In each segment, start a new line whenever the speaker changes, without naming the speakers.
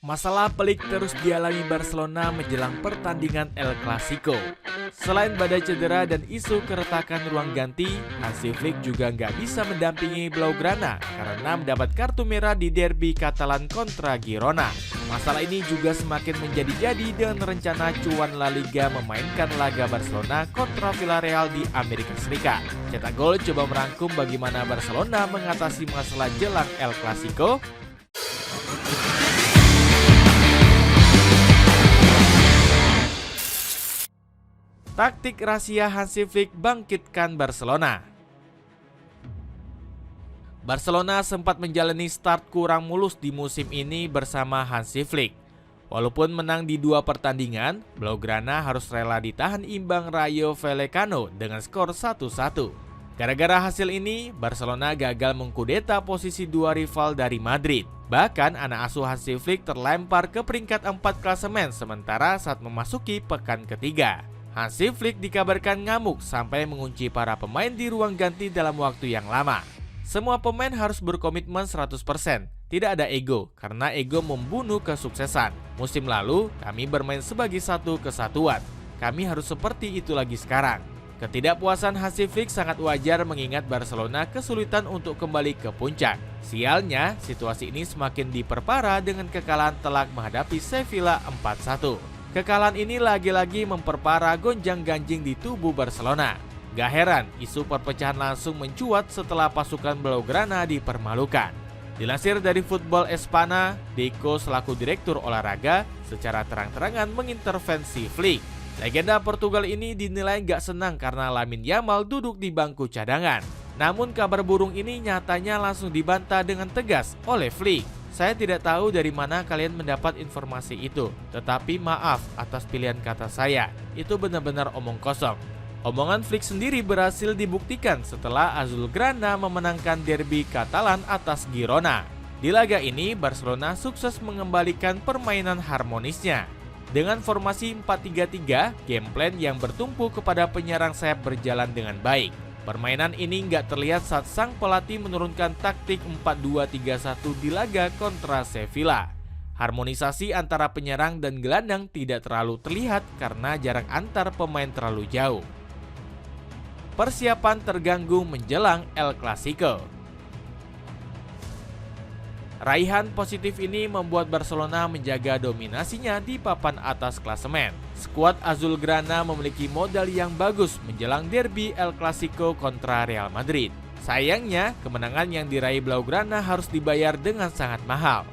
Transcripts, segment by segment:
Masalah pelik terus dialami Barcelona menjelang pertandingan El Clasico. Selain badai cedera dan isu keretakan ruang ganti, Hansi Flick juga nggak bisa mendampingi Blaugrana karena mendapat kartu merah di derby Catalan kontra Girona. Masalah ini juga semakin menjadi-jadi dengan rencana cuan La Liga memainkan laga Barcelona kontra Villarreal di Amerika Serikat. Cetak Gol coba merangkum bagaimana Barcelona mengatasi masalah jelang El Clasico. Taktik rahasia Hansi Flick bangkitkan Barcelona. Barcelona sempat menjalani start kurang mulus di musim ini bersama Hansi Flick. Walaupun menang di 2 pertandingan, Blaugrana harus rela ditahan imbang Rayo Vallecano dengan skor 1-1. Gara-gara hasil ini, Barcelona gagal mengkudeta posisi 2 rival dari Madrid. Bahkan anak asuh Hansi Flick terlempar ke peringkat 4 klasemen sementara saat memasuki pekan ketiga. Hansi Flick dikabarkan ngamuk sampai mengunci para pemain di ruang ganti dalam waktu yang lama. Semua pemain harus berkomitmen 100%, tidak ada ego, karena ego membunuh kesuksesan. Musim lalu, kami bermain sebagai satu kesatuan. Kami harus seperti itu lagi sekarang. Ketidakpuasan Hansi Flick sangat wajar mengingat Barcelona kesulitan untuk kembali ke puncak. Sialnya, situasi ini semakin diperparah dengan kekalahan telak menghadapi Sevilla 4-1. Kekalahan ini lagi-lagi memperparah gonjang-ganjing di tubuh Barcelona. Gak heran, isu perpecahan langsung mencuat setelah pasukan Blaugrana dipermalukan. Dilansir dari Football Espana, Deco selaku direktur olahraga secara terang-terangan mengintervensi Flick. Legenda Portugal ini dinilai gak senang karena Lamine Yamal duduk di bangku cadangan. Namun kabar burung ini nyatanya langsung dibantah dengan tegas oleh Flick. Saya tidak tahu dari mana kalian mendapat informasi itu, tetapi maaf atas pilihan kata saya, itu benar-benar omong kosong. Omongan Flick sendiri berhasil dibuktikan setelah Azulgrana memenangkan derby Catalan atas Girona. Di laga ini, Barcelona sukses mengembalikan permainan harmonisnya. Dengan formasi 4-3-3, game plan yang bertumpu kepada penyerang sayap berjalan dengan baik. Permainan ini nggak terlihat saat sang pelatih menurunkan taktik 4-2-3-1 di laga kontra Sevilla. Harmonisasi antara penyerang dan gelandang tidak terlalu terlihat karena jarak antar pemain terlalu jauh. Persiapan terganggu menjelang El Clasico. Raihan positif ini membuat Barcelona menjaga dominasinya di papan atas klasemen. Skuad Azulgrana memiliki modal yang bagus menjelang derby El Clasico kontra Real Madrid. Sayangnya, kemenangan yang diraih Blaugrana harus dibayar dengan sangat mahal.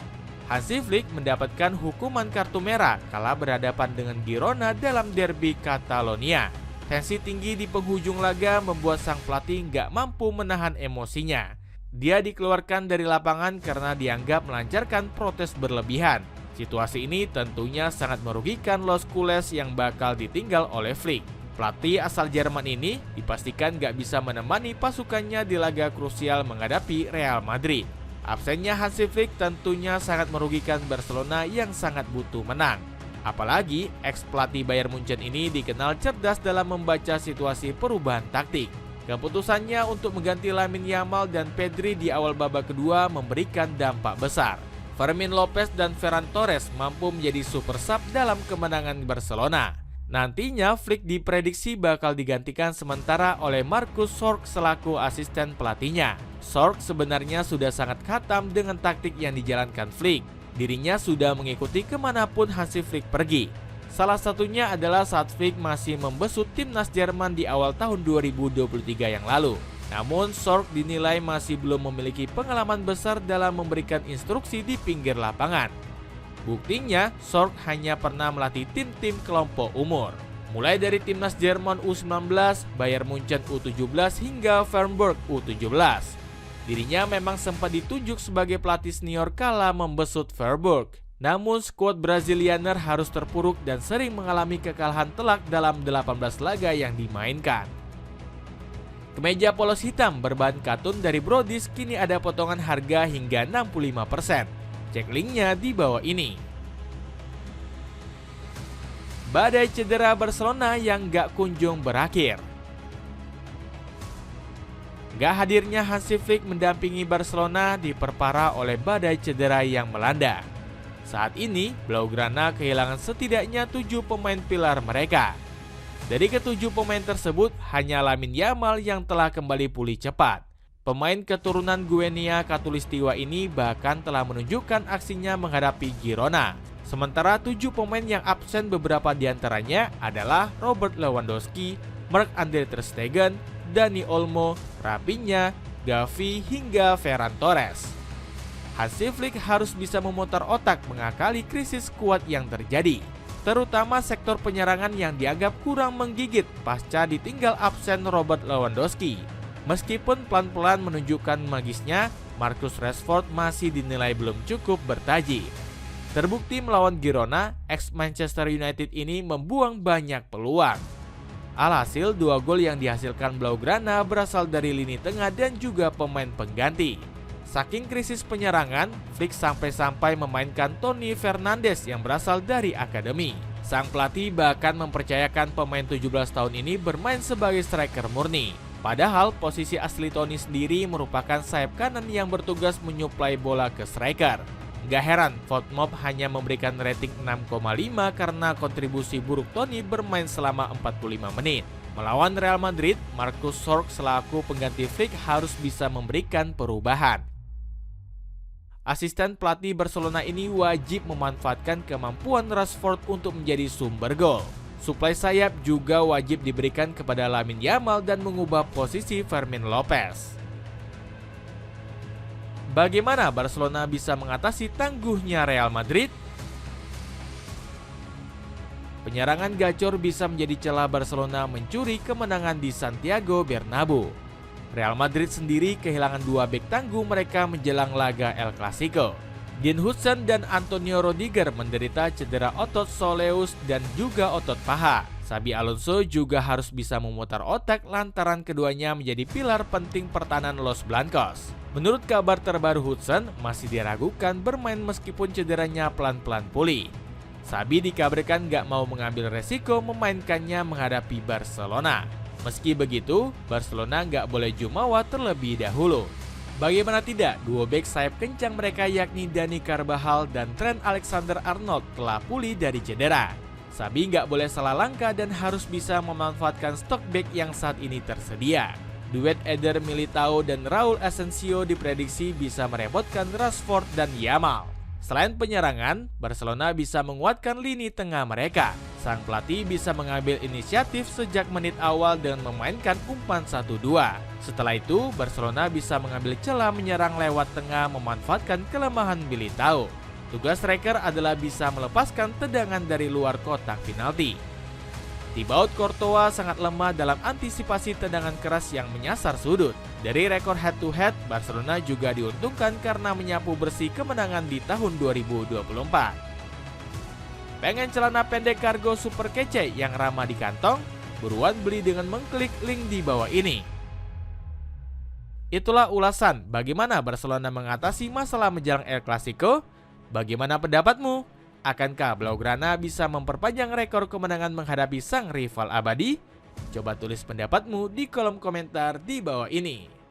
Hansi Flick mendapatkan hukuman kartu merah kala berhadapan dengan Girona dalam derby Catalonia. Tensi tinggi di penghujung laga membuat sang pelatih nggak mampu menahan emosinya. Dia dikeluarkan dari lapangan karena dianggap melancarkan protes berlebihan. Situasi ini tentunya sangat merugikan Los Culés yang bakal ditinggal oleh Flick. Pelatih asal Jerman ini dipastikan gak bisa menemani pasukannya di laga krusial menghadapi Real Madrid. Absennya Hansi Flick tentunya sangat merugikan Barcelona yang sangat butuh menang. Apalagi ex-pelatih Bayern Munchen ini dikenal cerdas dalam membaca situasi perubahan taktik. Keputusannya untuk mengganti Lamine Yamal dan Pedri di awal babak kedua memberikan dampak besar. Fermin Lopez dan Ferran Torres mampu menjadi super sub dalam kemenangan Barcelona. Nantinya Flick diprediksi bakal digantikan sementara oleh Marcus Sorg selaku asisten pelatihnya. Sorg sebenarnya sudah sangat khatam dengan taktik yang dijalankan Flick. Dirinya sudah mengikuti kemanapun Hansi Flick pergi. Salah satunya adalah saat Flick masih membesut timnas Jerman di awal tahun 2023 yang lalu. Namun Sorg dinilai masih belum memiliki pengalaman besar dalam memberikan instruksi di pinggir lapangan. Buktinya, Sorg hanya pernah melatih tim-tim kelompok umur. Mulai dari timnas Jerman U19, Bayern Munchen U17 hingga Freiburg U17. Dirinya memang sempat ditunjuk sebagai pelatih senior kala membesut Freiburg. Namun skuad Brazilianer harus terpuruk dan sering mengalami kekalahan telak dalam 18 laga yang dimainkan. Kemeja polos hitam berbahan katun dari Brodies kini ada potongan harga hingga 65%. Cek linknya di bawah ini. Badai cedera Barcelona yang gak kunjung berakhir. Gak hadirnya Hansi Flick mendampingi Barcelona diperparah oleh badai cedera yang melanda. Saat ini, Blaugrana kehilangan setidaknya 7 pemain pilar mereka. Dari ketujuh pemain tersebut, hanya Lamine Yamal yang telah kembali pulih cepat. Pemain keturunan Guinea Khatulistiwa ini bahkan telah menunjukkan aksinya menghadapi Girona. Sementara 7 pemain yang absen beberapa diantaranya adalah Robert Lewandowski, Marc-Andre ter Stegen, Dani Olmo, Raphinha, Gavi hingga Ferran Torres. Hansi Flick harus bisa memutar otak mengakali krisis skuad yang terjadi, terutama sektor penyerangan yang dianggap kurang menggigit pasca ditinggal absen Robert Lewandowski. Meskipun pelan-pelan menunjukkan magisnya, Marcus Rashford masih dinilai belum cukup bertaji. Terbukti melawan Girona, ex-Manchester United ini membuang banyak peluang. Alhasil 2 gol yang dihasilkan Blaugrana berasal dari lini tengah dan juga pemain pengganti. Saking krisis penyerangan, Flick sampai-sampai memainkan Tony Fernandes yang berasal dari akademi. Sang pelatih bahkan mempercayakan pemain 17 tahun ini bermain sebagai striker murni. Padahal posisi asli Tony sendiri merupakan sayap kanan yang bertugas menyuplai bola ke striker. Gak heran, Fotmob hanya memberikan rating 6,5 karena kontribusi buruk Tony bermain selama 45 menit. Melawan Real Madrid, Marcus Sorg selaku pengganti Flick harus bisa memberikan perubahan. Asisten pelatih Barcelona ini wajib memanfaatkan kemampuan Rashford untuk menjadi sumber gol. Suplai sayap juga wajib diberikan kepada Lamine Yamal dan mengubah posisi Fermin Lopez. Bagaimana Barcelona bisa mengatasi tangguhnya Real Madrid? Penyerangan gacor bisa menjadi celah Barcelona mencuri kemenangan di Santiago Bernabeu. Real Madrid sendiri kehilangan 2 bek tangguh mereka menjelang laga El Clasico. Dean Huijsen dan Antonio Rudiger menderita cedera otot soleus dan juga otot paha. Xabi Alonso juga harus bisa memutar otak lantaran keduanya menjadi pilar penting pertahanan Los Blancos. Menurut kabar terbaru, Huijsen masih diragukan bermain meskipun cederanya pelan-pelan pulih. Xabi dikabarkan gak mau mengambil resiko memainkannya menghadapi Barcelona. Meski begitu, Barcelona nggak boleh jumawa terlebih dahulu. Bagaimana tidak, 2 bek sayap kencang mereka yakni Dani Carvajal dan Trent Alexander-Arnold telah pulih dari cedera. Xabi nggak boleh salah langkah dan harus bisa memanfaatkan stok bek yang saat ini tersedia. Duet Eder Militao dan Raul Asensio diprediksi bisa merepotkan Rashford dan Yamal. Selain penyerangan, Barcelona bisa menguatkan lini tengah mereka. Sang pelatih bisa mengambil inisiatif sejak menit awal dengan memainkan umpan 1-2. Setelah itu, Barcelona bisa mengambil celah menyerang lewat tengah memanfaatkan kelemahan Militao. Tugas striker adalah bisa melepaskan tendangan dari luar kotak penalti. Thibaut Courtois sangat lemah dalam antisipasi tendangan keras yang menyasar sudut. Dari rekor head-to-head, Barcelona juga diuntungkan karena menyapu bersih kemenangan di tahun 2024. Pengen celana pendek kargo super kece yang ramah di kantong? Buruan beli dengan mengklik link di bawah ini. Itulah ulasan bagaimana Barcelona mengatasi masalah menjelang El Clasico. Bagaimana pendapatmu? Akankah Blaugrana bisa memperpanjang rekor kemenangan menghadapi sang rival abadi? Coba tulis pendapatmu di kolom komentar di bawah ini.